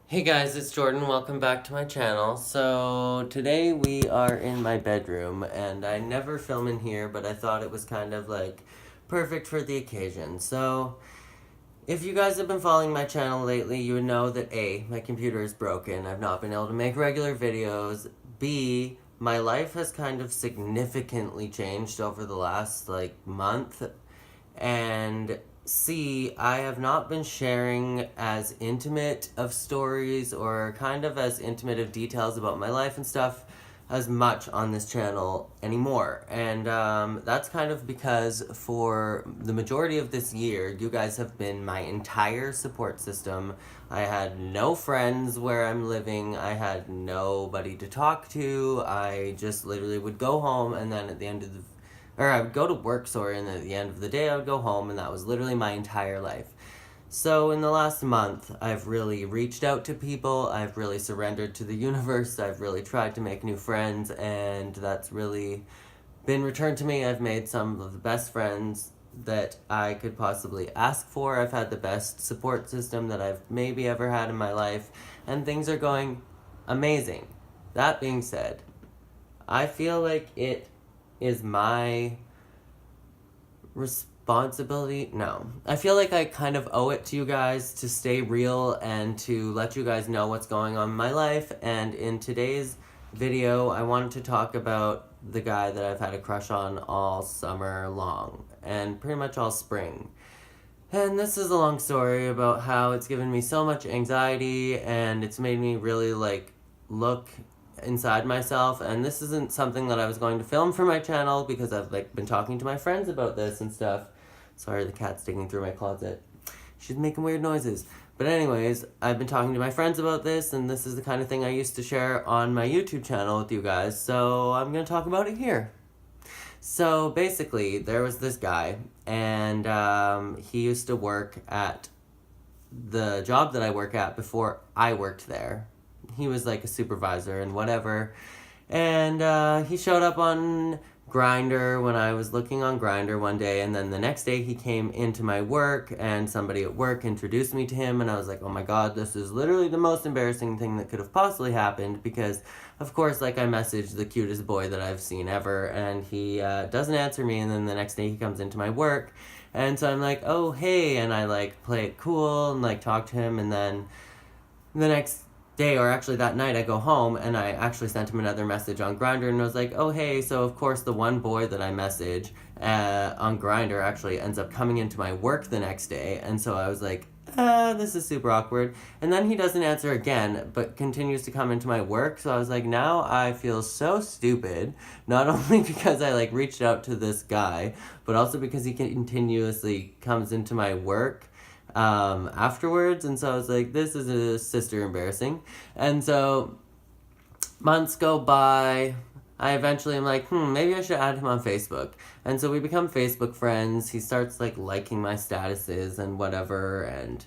Hey guys, it's Jordan. Welcome back to my channel. So, today we are in my bedroom, and I never film in here, but I thought it was kind of like perfect for the occasion. So, if you guys have been following my channel lately, you would know that A, my computer is broken. I've not been able to make regular videos. B, my life has kind of significantly changed over the last month. And C, I have not been sharing as intimate of stories or kind of as intimate of details about my life and stuff as much on this channel anymore. And that's kind of because for the majority of this year, you guys have been my entire support system. I had no friends where I'm living. I had nobody to talk to. I just literally would go home, and then at the end of the or I would go to work, sorry, and at the end of the day I would go home, and that was literally my entire life. So in the last month, I've really reached out to people, I've really surrendered to the universe, I've really tried to make new friends, and that's really been returned to me. I've made some of the best friends that I could possibly ask for. I've had the best support system that I've maybe ever had in my life, and things are going amazing. That being said, I feel like it is my responsibility. No. I feel like I kind of owe it to you guys to stay real and to let you guys know what's going on in my life. And in today's video, I wanted to talk about the guy that I've had a crush on all summer long and pretty much all spring. And this is a long story about how it's given me so much anxiety and it's made me really look inside myself. And this isn't something that I was going to film for my channel because I've been talking to my friends about this and stuff. Sorry, the cat's digging through my closet. She's making weird noises. But anyways, I've been talking to my friends about this, and this is the kind of thing I used to share on my YouTube channel with you guys, so I'm going to talk about it here. So basically, there was this guy, and he used to work at the job that I work at before I worked there. He was like a supervisor and whatever. And he showed up on Grindr when I was looking on Grindr one day, and then the next day he came into my work, and somebody at work introduced me to him, and I was like, oh my god, this is literally the most embarrassing thing that could have possibly happened, because of course, I messaged the cutest boy that I've seen ever, and he doesn't answer me, and then the next day he comes into my work, and so I'm like, oh hey, and I play it cool and talk to him, and then the next day, or actually that night, I go home and I actually sent him another message on Grindr, and I was like, oh hey, so of course the one boy that I message on Grindr actually ends up coming into my work the next day, and so I was like, this is super awkward. And then he doesn't answer again, but continues to come into my work, so I was like, now I feel so stupid, not only because I reached out to this guy, but also because he continuously comes into my work afterwards, and so I was like, this is a sister embarrassing. And so months go by. I eventually am like, maybe I should add him on Facebook. And so we become Facebook friends. He starts liking my statuses and whatever, and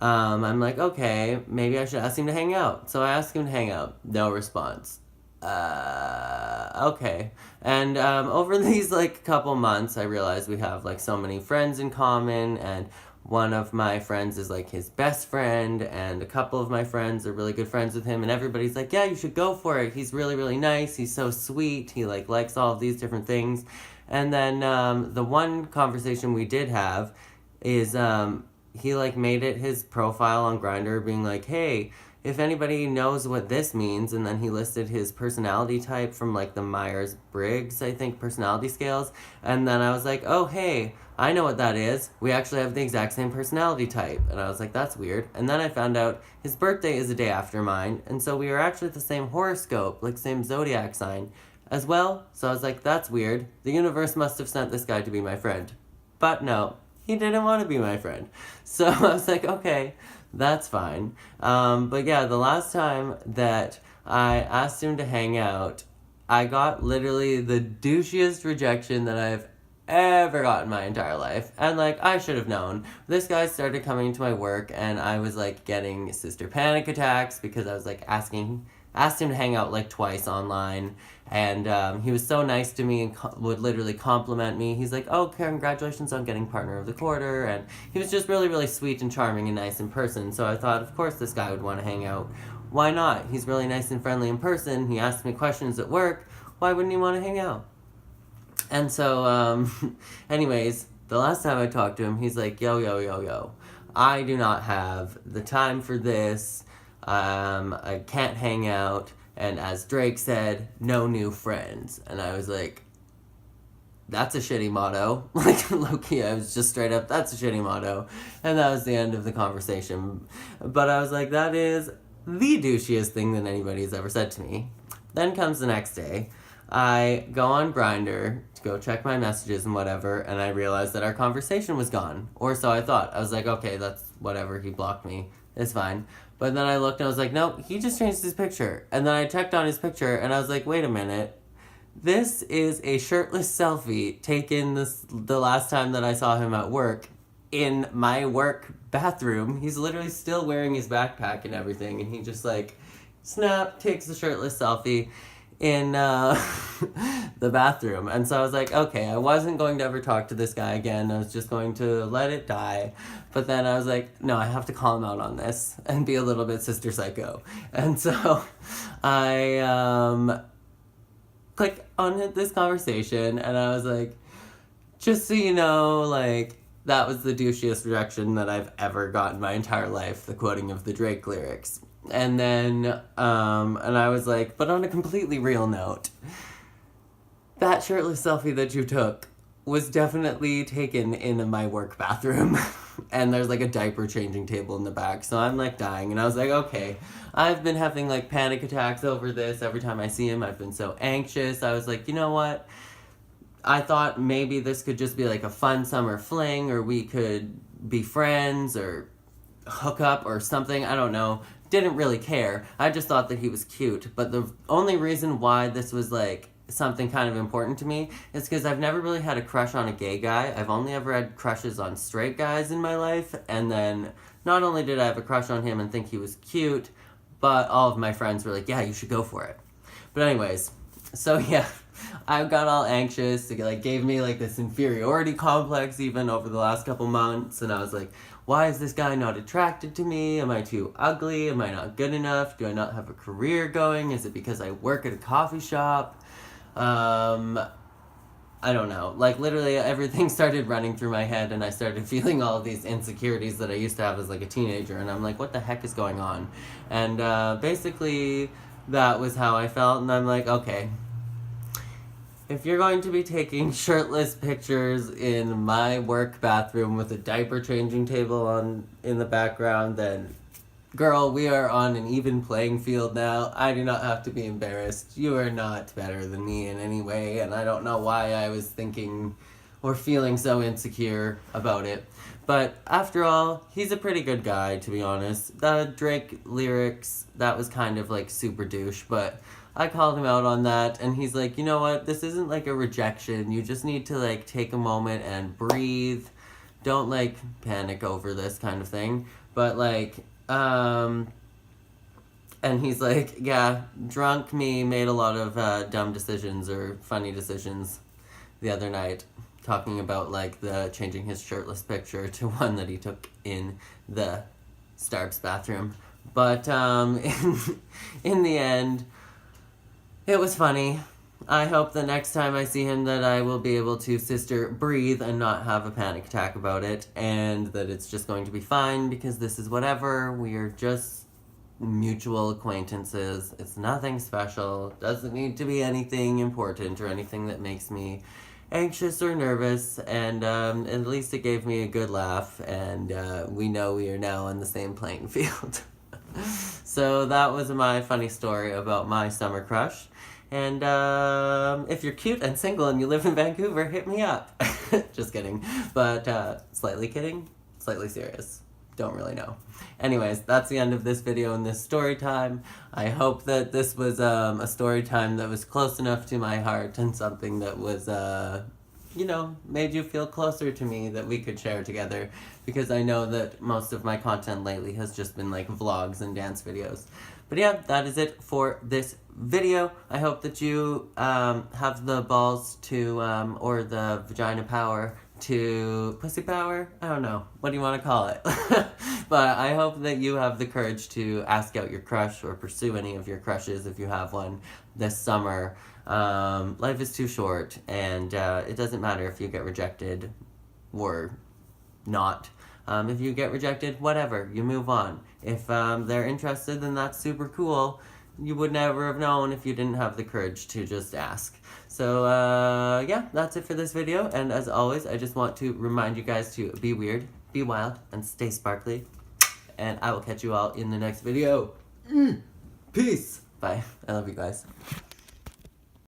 I'm like, okay, maybe I should ask him to hang out. So I ask him to hang out. No response. Okay. And over these couple months, I realized we have so many friends in common, and one of my friends is his best friend, and a couple of my friends are really good friends with him, and everybody's like, yeah, you should go for it. He's really, really nice. He's so sweet. He likes all of these different things. And then the one conversation we did have is he made it his profile on Grindr being like, hey, if anybody knows what this means, and then he listed his personality type from the Myers-Briggs, I think, personality scales, and then I was like, oh hey, I know what that is. We actually have the exact same personality type. And I was like, that's weird. And then I found out his birthday is a day after mine, and so we are actually the same horoscope, same zodiac sign as well. So I was like, that's weird. The universe must have sent this guy to be my friend. But no, he didn't want to be my friend. So I was like, okay, that's fine. But yeah, the last time that I asked him to hang out, I got literally the douchiest rejection that I've ever got in my entire life. And I should have known. This guy started coming to my work, and I was getting sister panic attacks because I was asking asked him to hang out like twice online. And he was so nice to me and would literally compliment me. He's like, oh, congratulations on getting partner of the quarter. And he was just really, really sweet and charming and nice in person. So I thought, of course, this guy would want to hang out. Why not? He's really nice and friendly in person. He asked me questions at work. Why wouldn't he want to hang out? And so, anyways, the last time I talked to him, he's like, yo. I do not have the time for this. I can't hang out. And as Drake said, no new friends. And I was like, that's a shitty motto. Like, low-key, I was just straight up, that's a shitty motto. And that was the end of the conversation. But I was like, that is the douchiest thing that anybody's ever said to me. Then comes the next day. I go on Grindr to go check my messages and whatever, and I realized that our conversation was gone. Or so I thought. I was like, okay, that's whatever, he blocked me. It's fine. But then I looked and I was like, no, he just changed his picture. And then I checked on his picture and I was like, wait a minute. This is a shirtless selfie taken the last time that I saw him at work in my work bathroom. He's literally still wearing his backpack and everything. And he just like, snap, takes the shirtless selfie in the bathroom. And so I was like, okay, I wasn't going to ever talk to this guy again. I was just going to let it die. But then I was like, no, I have to call him out on this and be a little bit sister psycho. And so I clicked on this conversation and I was like, just so you know, like, that was the douchiest rejection that I've ever gotten my entire life, the quoting of the Drake lyrics. And then, and I was like, but on a completely real note, that shirtless selfie that you took was definitely taken in my work bathroom. And there's like a diaper changing table in the back. So I'm like dying. And I was like, okay, I've been having like panic attacks over this. Every time I see him, I've been so anxious. I was like, you know what? I thought maybe this could just be like a fun summer fling, or we could be friends or hook up or something. I don't know. Didn't really care. I just thought that he was cute. But the only reason why this was like something kind of important to me is because I've never really had a crush on a gay guy. I've only ever had crushes on straight guys in my life. And then not only did I have a crush on him and think he was cute, but all of my friends were like, yeah, you should go for it. But anyways, so yeah, I got all anxious. It like gave me like this inferiority complex even over the last couple months. And I was like, why is this guy not attracted to me? Am I too ugly? Am I not good enough? Do I not have a career going? Is it because I work at a coffee shop? I don't know. Like, literally everything started running through my head, and I started feeling all of these insecurities that I used to have as, like, a teenager, and I'm like, what the heck is going on? And, basically, that was how I felt, and I'm like, okay, if you're going to be taking shirtless pictures in my work bathroom with a diaper changing table in the background, then girl, we are on an even playing field now. I do not have to be embarrassed. You are not better than me in any way, and I don't know why I was thinking or feeling so insecure about it. But after all, he's a pretty good guy, to be honest. The Drake lyrics, that was kind of like super douche, but I called him out on that, and he's like, you know what, this isn't like a rejection. You just need to like take a moment and breathe. Don't like panic over this kind of thing. But like, and he's like, yeah, drunk me made a lot of dumb decisions or funny decisions the other night, talking about like the changing his shirtless picture to one that he took in the Starbucks bathroom. But in the end, it was funny. I hope the next time I see him that I will be able to sister breathe and not have a panic attack about it, and that it's just going to be fine because this is whatever. We are just mutual acquaintances. It's nothing special. Doesn't need to be anything important or anything that makes me anxious or nervous, and at least it gave me a good laugh, and we know we are now on the same playing field. So that was my funny story about my summer crush. And if you're cute and single and you live in Vancouver, hit me up. Just kidding. But slightly kidding, slightly serious. Don't really know. Anyways, that's the end of this video and this story time. I hope that this was a story time that was close enough to my heart and something that was made you feel closer to me that we could share together, because I know that most of my content lately has just been like vlogs and dance videos. But yeah, that is it for this video. I hope that you have the balls to, or the vagina power to pussy power? I don't know. What do you want to call it? But I hope that you have the courage to ask out your crush or pursue any of your crushes if you have one this summer. Life is too short, and it doesn't matter if you get rejected or not. If you get rejected, whatever, you move on. If they're interested, then that's super cool. You would never have known if you didn't have the courage to just ask. So, yeah, that's it for this video. And as always, I just want to remind you guys to be weird, be wild, and stay sparkly. And I will catch you all in the next video. Peace. Bye. I love you guys.